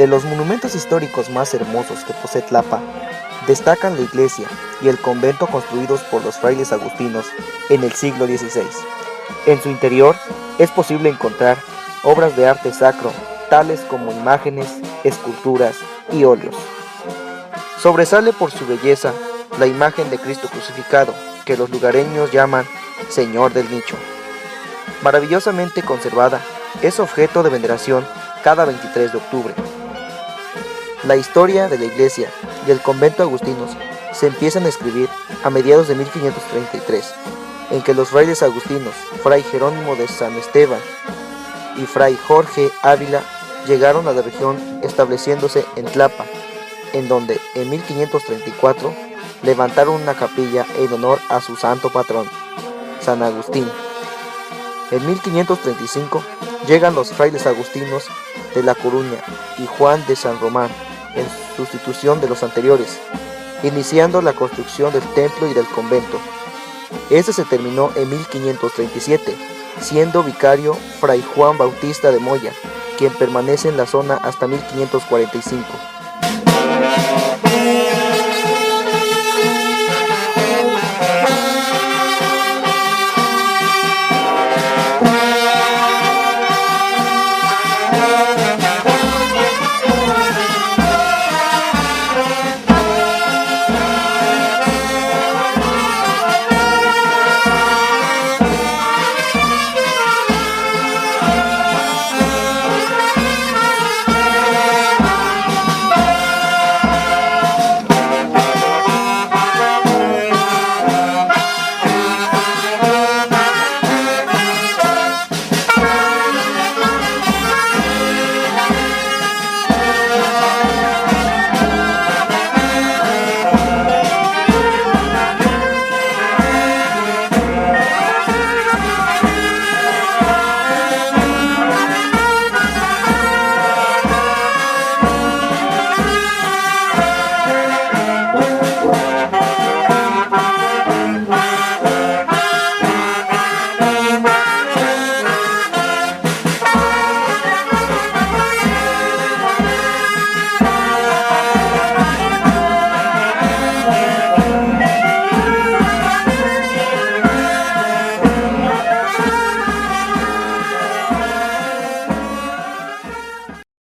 De los monumentos históricos más hermosos que posee Tlapa, destacan la iglesia y el convento construidos por los frailes agustinos en el siglo XVI. En su interior es posible encontrar obras de arte sacro, tales como imágenes, esculturas y óleos. Sobresale por su belleza la imagen de Cristo crucificado, que los lugareños llaman Señor del Nicho. Maravillosamente conservada, es objeto de veneración cada 23 de octubre. La historia de la iglesia y el convento agustinos se empiezan a escribir a mediados de 1533, en que los frailes agustinos, fray Jerónimo de San Esteban y fray Jorge Ávila, llegaron a la región estableciéndose en Tlapa, en donde en 1534 levantaron una capilla en honor a su santo patrón, San Agustín. En 1535 llegan los frailes agustinos de La Coruña y Juan de San Román, en sustitución de los anteriores, iniciando la construcción del templo y del convento. Este se terminó en 1537, siendo vicario fray Juan Bautista de Moya, quien permanece en la zona hasta 1545.